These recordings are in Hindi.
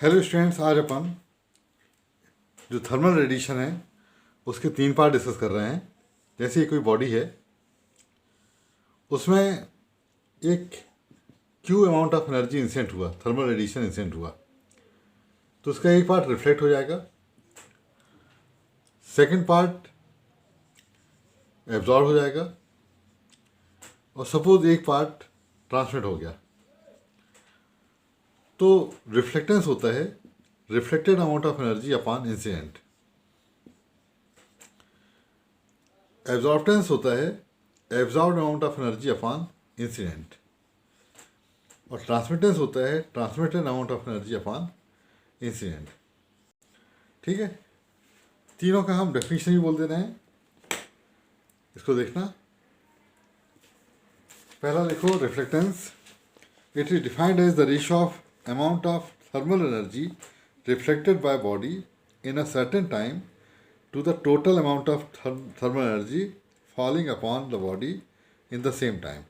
हेलो स्टूडेंट्स, आज अपन जो थर्मल रेडिएशन है उसके 3 पार्ट डिस्कस कर रहे हैं। जैसे कोई बॉडी है, उसमें एक Q amount of energy incident हुआ, थर्मल रेडिएशन इंसिडेंट हुआ, तो उसका एक पार्ट रिफ्लेक्ट हो जाएगा, सेकंड पार्ट एब्जॉर्ब हो जाएगा, और सपोज एक पार्ट ट्रांसमिट हो गया। तो रिफ्लेक्टेंस होता है reflected amount of energy upon incident. Absorptance होता है absorb amount of energy upon incident. और ट्रांसमिटेंस होता है transmitted amount of energy upon incident. ठीक है, तीनों का हम डेफिनेशन भी बोल दे रहे हैं। इसको देखना, पहला लिखो reflectance. It is defined as the ratio of amount of thermal energy reflected by body in a certain time to the total amount of thermal energy falling upon the body in the same time.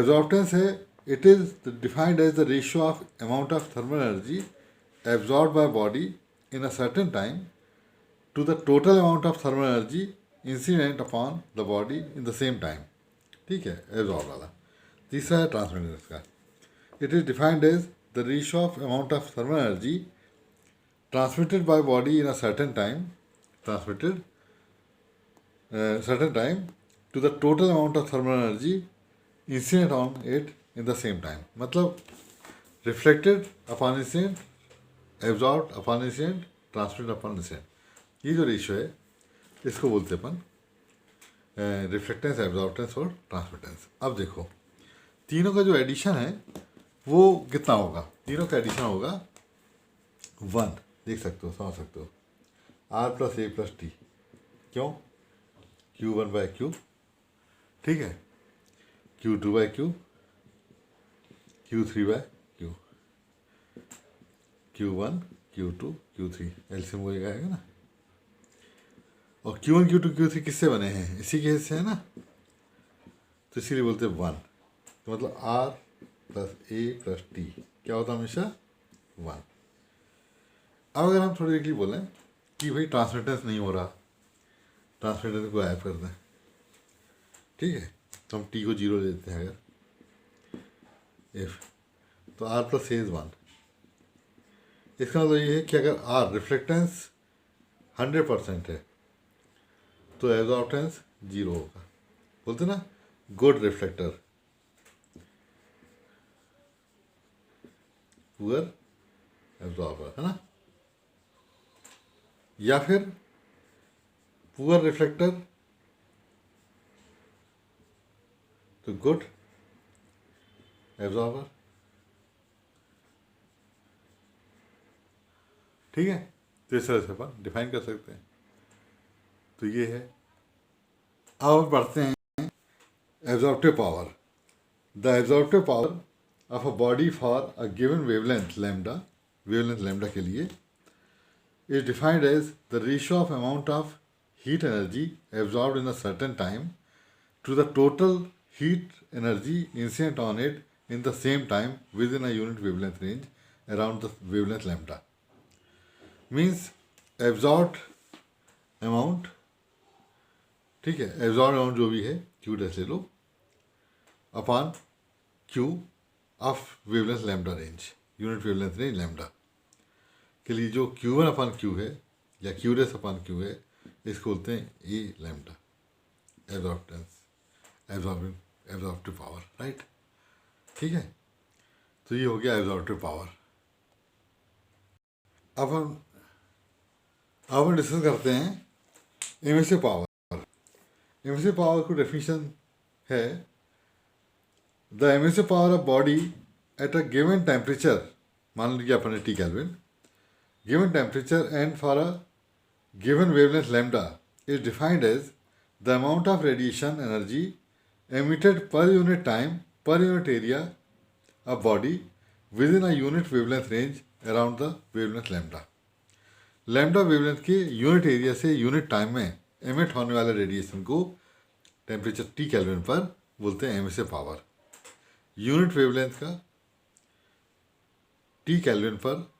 Absorptance है, it is defined as the ratio of amount of thermal energy absorbed by body in a certain time to the total amount of thermal energy incident upon the body in the same time. ठीक है, absorb वाला। तीसरा है ट्रांसमिटेंस का। It is defined as the ratio of amount of thermal energy transmitted by body in a certain time to the total amount of thermal energy incident on it in the same time। मतलब reflected upon incident, absorb upon incident, transmitted upon incident. ये जो रेशियो है इसको बोलते हैं अपन रिफ्लेक्टेंस, एब्जॉर्बटेंस और ट्रांसमिटेंस। अब देखो, तीनों का जो एडिशन है वो कितना होगा। तीनों का एडिशन होगा 1। देख सकते हो, समझ सकते हो, R plus A plus T. क्यों? Q1/Q, ठीक है, Q2/Q, Q3/Q, Q1, Q2, Q3 LCM वही आएगा ना। और Q1, Q2, Q3 किससे बने हैं? इसी के हिस्से है ना, तो इसीलिए बोलते हैं 1। तो मतलब R plus A plus T क्या होता है? हमेशा 1। अब अगर हम थोड़ी देर के लिए बोलें कि भाई ट्रांसमिटेंस नहीं हो रहा, ट्रांसमिटेंस को गायब कर दें, ठीक है, तो हम टी को 0 ले देते हैं। अगर इफ, तो आर प्लस ए इज 1। इसका मतलब ये है कि अगर आर रिफ्लेक्टेंस 100% है तो एब्जॉर्बटेंस 0 होगा। बोलते ना गुड रिफ्लेक्टर, पुअर एब्जॉर्बर, है ना। या फिर पुअर रिफ्लेक्टर तो गुड एब्जॉर्बर। ठीक है, तो इस तरह से अपन डिफाइन कर सकते हैं। तो ये है। अब बढ़ते हैं absorptive power. The absorptive power of a body for a given wavelength lambda के लिए is defined as the ratio of amount of heat energy absorbed in a certain time to the total heat energy incident on it in the same time within a unit wavelength range around the wavelength lambda। Means absorbed amount, ठीक है, absorbed amount जो भी है Q डैश ले लो upon Q of wavelength lambda range, unit wavelength range lambda के लिए जो Q1 अपॉन Q है या Q डैश अपॉन Q है, इसको बोलते हैं ए लैम्डा, एब्जॉर्बटेंस, एब्जॉर्प्टिव पावर, राइट। ठीक है, तो ये हो गया एब्जॉर्प्टिव पावर। अब हम डिस्कस करते हैं एमिसिव पावर। एमिसिव पावर की डेफिनेशन है the emissive power of body at a given temperature, मान लीजिए अपने T kelvin, given temperature and for a given wavelength lambda is defined as the amount of radiation energy emitted per unit time per unit area of body within a unit wavelength range around the wavelength lambda। lambda wavelength के यूनिट एरिया से यूनिट टाइम में एमिट होने वाले रेडिएशन को टेम्परेचर टी केल्विन पर बोलते हैं एमिसिव पावर। यूनिट वेवलेंथ का T केल्विन पर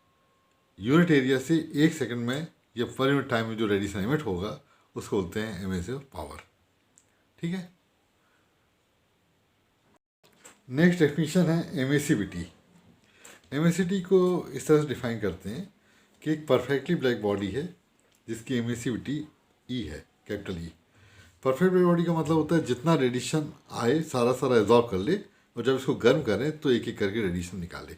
यूनिट एरिया से 1 सेकंड में या पर यूनिट टाइम में जो रेडिएशन इमिट होगा उसको बोलते हैं एमिसिव पावर। ठीक है। नेक्स्ट डेफिनेशन है एमिसिविटी। एमिसिविटी को इस तरह से डिफाइन करते हैं कि एक परफेक्टली ब्लैक बॉडी है जिसकी एमिसिविटी ई है, capital E. Perfect black body का मतलब होता है जितना रेडिएशन आए सारा एब्जॉर्ब कर ले और जब इसको गर्म करें तो एक एक करके रेडिएशन निकाले,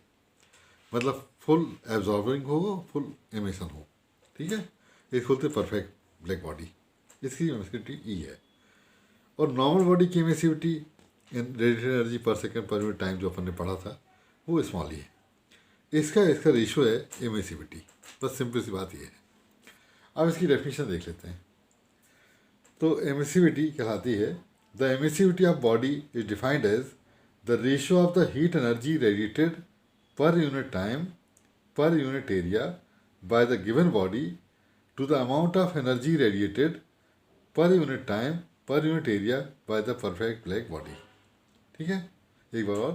मतलब फुल एब्जॉर्बिंग हो, फुल एमिशन हो। ठीक है, इसको बोलते हैं परफेक्ट ब्लैक बॉडी, इसकी एमिसिविटी ई है। और नॉर्मल बॉडी की एमिसिविटी इन रेडिएटेड एनर्जी पर सेकंड पर यूनिट टाइम जो अपन ने पढ़ा था वो स्मॉल ही है। इसका रेशियो है एमिसिविटी। बस सिंपल सी बात ये है। अब इसकी डेफिनेशन देख लेते हैं। तो एमिसिविटी कहलाती है the emissivity of body is defined as the ratio of the heat energy radiated per unit time per unit area by the given body to the amount of energy radiated per unit time per unit area by the perfect black body. ठीक है, एक बार और।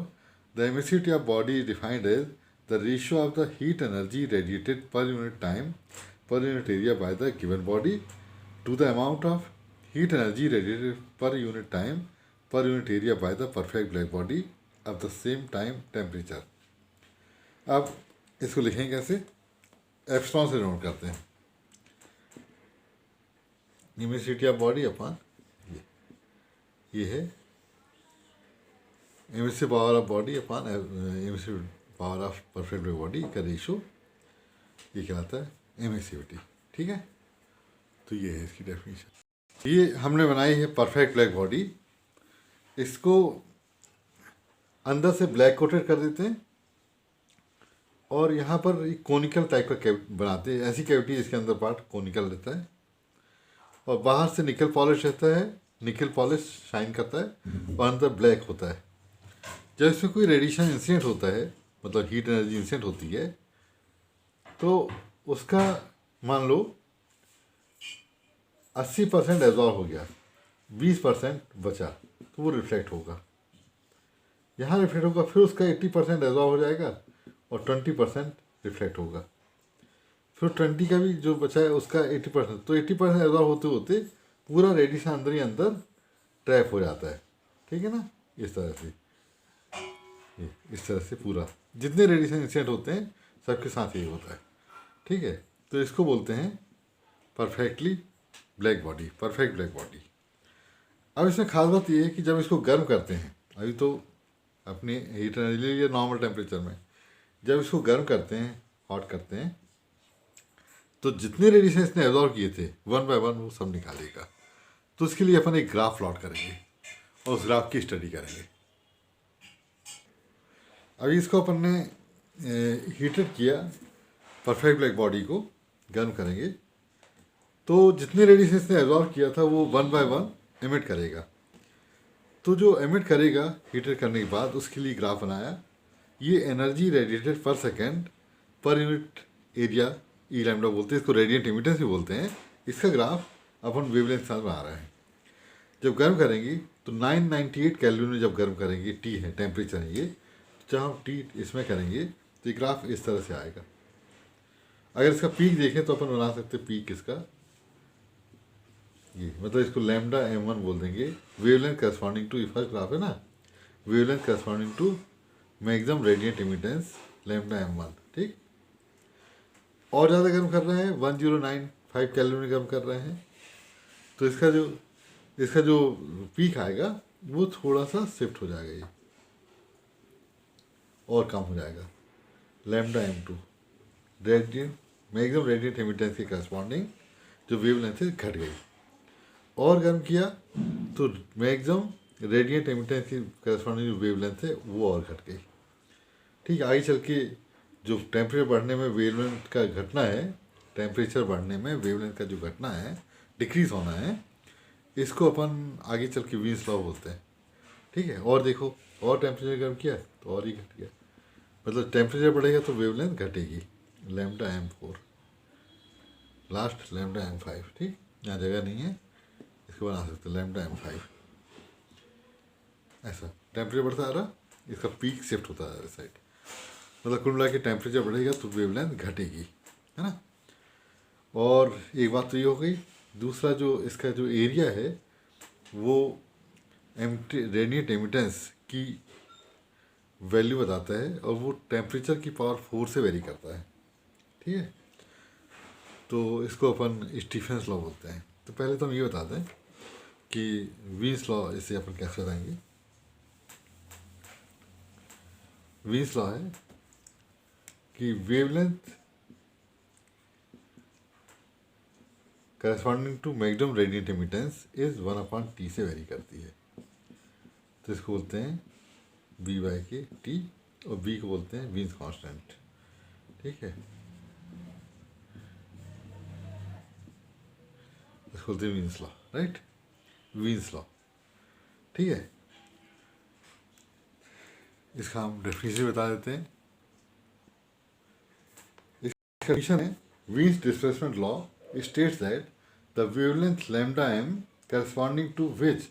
The emissivity of body is defined as the ratio of the heat energy radiated per unit time per unit area by the given body to the amount of heat energy radiated per unit time per unit area by the perfect black body of the same time temperature. अब इसको लिखेंगे कैसे? एप्सिलॉन से नोट करते हैं। एमिसिविटी ऑफ बॉडी अपन ये है emissive power of body upon emissive power of perfect black body का रेशो, ये क्या आता है? एमिसिविटी। ठीक है, तो ये है इसकी डेफिनेशन। ये हमने बनाई है परफेक्ट ब्लैक बॉडी। इसको अंदर से ब्लैक कोटेड कर देते हैं और यहाँ पर एक कोनिकल टाइप का बनाते हैं, ऐसी कैविटी जिसके अंदर पार्ट कोनिकल रहता है और बाहर से निकल पॉलिश रहता है, निकल पॉलिश शाइन करता है और अंदर ब्लैक होता है। जब इसमें कोई रेडिएशन इंसिडेंट होता है, मतलब हीट एनर्जी इंसिडेंट होती है, तो उसका मान लो 80% एब्जॉर्ब हो गया, 20% बचा, तो वो रिफ्लेक्ट होगा, यहाँ रिफ्लेक्ट होगा। फिर उसका 80% एब्जॉर्ब हो जाएगा और 20% रिफ्लेक्ट होगा। फिर 20 का भी जो बचा है उसका 80%, तो 80% एब्जॉर्ब होते होते पूरा रेडिएशन अंदर ही अंदर ट्रैप हो जाता है। ठीक है ना, इस तरह से, इस तरह से पूरा जितने रेडिएशन इंसिडेंट होते हैं सबके साथ यही होता है। ठीक है, तो इसको बोलते हैं perfectly black body, perfect black body. अब इसमें खास बात ये है कि जब इसको गर्म करते हैं, अभी तो अपनी हीट एनर्जी या नॉर्मल टेम्परेचर में, जब इसको गर्म करते हैं, हॉट करते हैं, तो जितने रेडिएशन इसने एब्जॉर्व किए थे 1 बाय 1 वो सब निकालेगा। तो उसके लिए अपन एक ग्राफ प्लॉट करेंगे और उस ग्राफ की स्टडी करेंगे। अभी इसको अपन ने हीटेड किया, परफेक्ट ब्लैक बॉडी को गर्म करेंगे, तो जितने रेडिएशन इसने एब्जॉर्व किया था वो 1 बाय 1 एमिट करेगा। तो जो एमिट करेगा हीटेड करने के बाद, उसके लिए ग्राफ बनाया। ये energy radiated per second per unit area, ई लैम्डा बोलते हैं इसको, रेडिएंट इमिटेंस भी बोलते हैं। इसका ग्राफ अपन वेवलेंथ के साथ बना रहे हैं। जब गर्म करेंगे तो 998 केल्विन में जब गर्म करेंगे, टी है टेम्परेचर है ये, जब हम टी इसमें करेंगे तो ये ग्राफ इस तरह से आएगा। अगर इसका पीक देखें तो अपन बना सकते हैं पीक इसका, ये मतलब इसको लैम्डा m1 बोल देंगे। वेवलेंथ करस्पॉन्डिंग टू, ये फर्स्ट ग्राफ है ना, wavelength corresponding to maximum radiant emittance lambda m1। ठीक, और ज़्यादा गर्म कर रहे हैं, 1095 केल्विन में गर्म कर रहे हैं, तो इसका जो पीक आएगा वो थोड़ा सा शिफ्ट हो जाएगा, ये और कम हो जाएगा। Lambda m2 radiant maximum radiant immittance के करस्पॉन्डिंग जो वेवलेंथ है घट गई। और गर्म किया तो मैक्सिमम रेडिएंट इमिटेंस की करस्पॉन्डिंग जो वेवलेंथ है वो और घट गई। ठीक, आगे चल के जो टेम्परेचर बढ़ने में वेवलेंथ का घटना है, टेम्परेचर बढ़ने में वेवलेंथ का जो घटना है, डिक्रीज होना है, इसको अपन आगे चल के वीन्स लॉ बोलते हैं। ठीक है, और देखो, और टेम्परेचर गर्म किया तो और ही घट गया, मतलब टेम्परेचर बढ़ेगा तो वेवलेंथ घटेगी। Lambda m4 last, lambda m5। ठीक, यहाँ जगह नहीं है, इसको बना सकते लैम्डा m5। ऐसा टेम्परेचर बढ़ता आ रहा, इसका पीक शिफ्ट होता है साइड। मतलब कुल मिला के टेम्परेचर बढ़ेगा तो वेवलेंथ घटेगी, है ना। और एक बात तो ये हो गई। दूसरा जो इसका जो एरिया है वो रेडिएंट एमिटेंस की वैल्यू बताता है और वो टेम्परेचर की पावर 4 से वेरी करता है, ठीक है। तो इसको अपन स्टीफेंस लॉ बोलते हैं। तो पहले तो हम ये बता दें कि वीन्स लॉ इसे अपन कैसे बताएंगे। वीन्स लॉ है कि wavelength corresponding to maximum radiant emittance is 1/t से वेरी करती है। तो इसको बोलते हैं बी बाई के टी और बी को बोलते हैं वीन्स कांस्टेंट, ठीक है। इसको बोलते हैं Wien's law, right, Wien's law, ठीक है। इसका हम डेफिनेशन बता देते हैं। इसका डेफिनेशन है Wien's displacement law states that the wavelength lambda m corresponding to which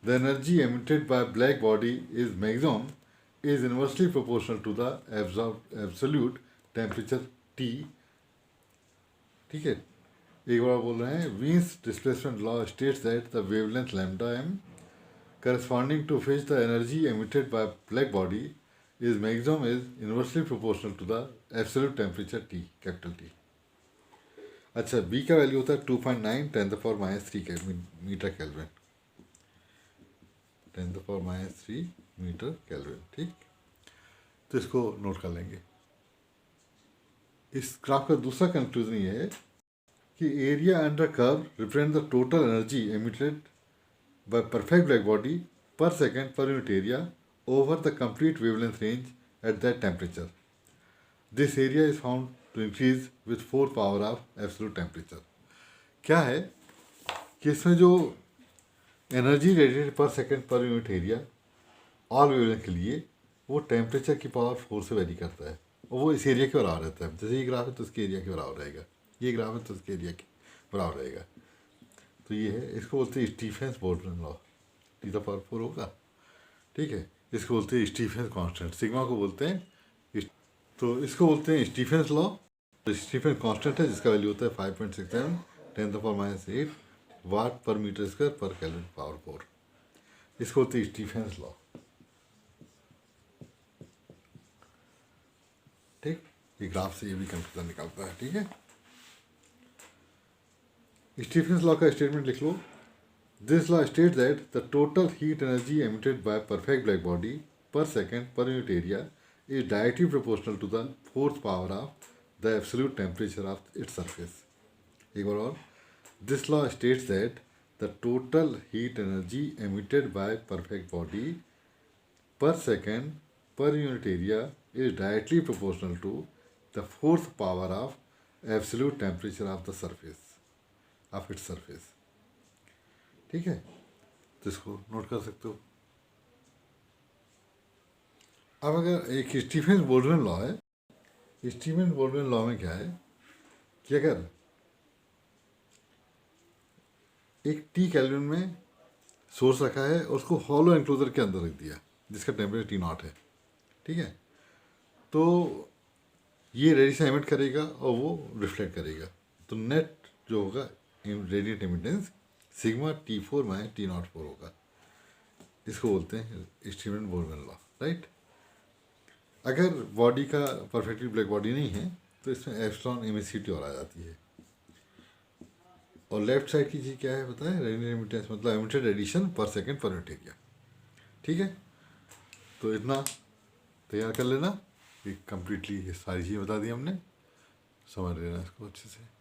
the energy emitted by black body is maximum is inversely proportional to the absolute temperature T, ठीक है। एक बार बोल रहे हैं, Wien's displacement law states that the wavelength lambda m corresponding to which the energy emitted by black body is maximum is inversely proportional to the absolute temperature T, capital T। अच्छा, बी का वैल्यू होता है 2.9 10⁻³ मीटर केल्विन, 10⁻³ मीटर केल्विन, ठीक। तो इसको नोट कर लेंगे। इस ग्राफ का दूसरा कंक्लूजन ये है कि area under curve represent the total energy emitted by perfect black body per second per unit area over the complete wavelength range at that temperature. This area is found to increase with 4 power of absolute temperature. क्या है कि इसमें जो energy radiated per second per unit area all wavelength के लिए वो टेम्परेचर की पावर 4 से वेरी करता है और वो इस एरिया के बराबर रहता है। जैसे ये ग्राफ है तो इसके एरिया के बराबर रहेगा, ये ग्राफ है तो इसके एरिया के बराबर रहेगा। तो ये है, इसको बोलते हैं Stefan's Boltzmann law, T the power 4 होगा, ठीक है। इसको बोलते हैं स्टीफेंस कांस्टेंट, सिग्मा को बोलते हैं। तो इसको बोलते हैं स्टीफेंस लॉ। तो स्टीफेंस कांस्टेंट है जिसका वैल्यू होता है 5.67 10⁻⁸ watt per metre square per kelvin power 4। इसको बोलते हैं स्टीफेंस लॉ, ठीक। ये ग्राफ से ये भी कंक्लूजन निकलता है, ठीक है। स्टीफेंस लॉ का स्टेटमेंट लिख लो। This law states that the total heat energy emitted by perfect black body per second per unit area is directly proportional to the 4th power of the absolute temperature of its surface. एक बार और, this law states that the total heat energy emitted by perfect body per second per unit area is directly proportional to the 4th power of absolute temperature of the surface of its surface, ठीक है। तो इसको नोट कर सकते हो। अब अगर एक स्टीफेंस बोल्ट्जमैन लॉ है, स्टीफेंस बोल्ट्जमैन लॉ में क्या है कि अगर एक टी केल्विन में सोर्स रखा है और उसको हॉलो एनक्लोजर के अंदर रख दिया जिसका टेम्परेचर T0 है, ठीक है, तो ये रेडिएशन एमिट करेगा और वो रिफ्लेक्ट करेगा। तो नेट जो होगा रेडिएंट एमिटेंस सिग्मा T4 - T04 होगा। इसको बोलते हैं स्टीफेंस बोल्ट्जमैन लॉ, राइट। अगर बॉडी का परफेक्टली ब्लैक बॉडी नहीं है तो इसमें एप्सिलॉन एमिसिविटी और आ जाती है। और लेफ्ट साइड की चीज़ क्या है बताएं, रेडिएंट एमिटेंस मतलब एमिटेड रेडिएशन पर सेकेंड पर यूनिट एरिया, ठीक है। तो इतना तैयार कर लेना, ये कम्प्लीटली ये सारी चीज़ें बता दी हमने, समझ लेना इसको अच्छे से।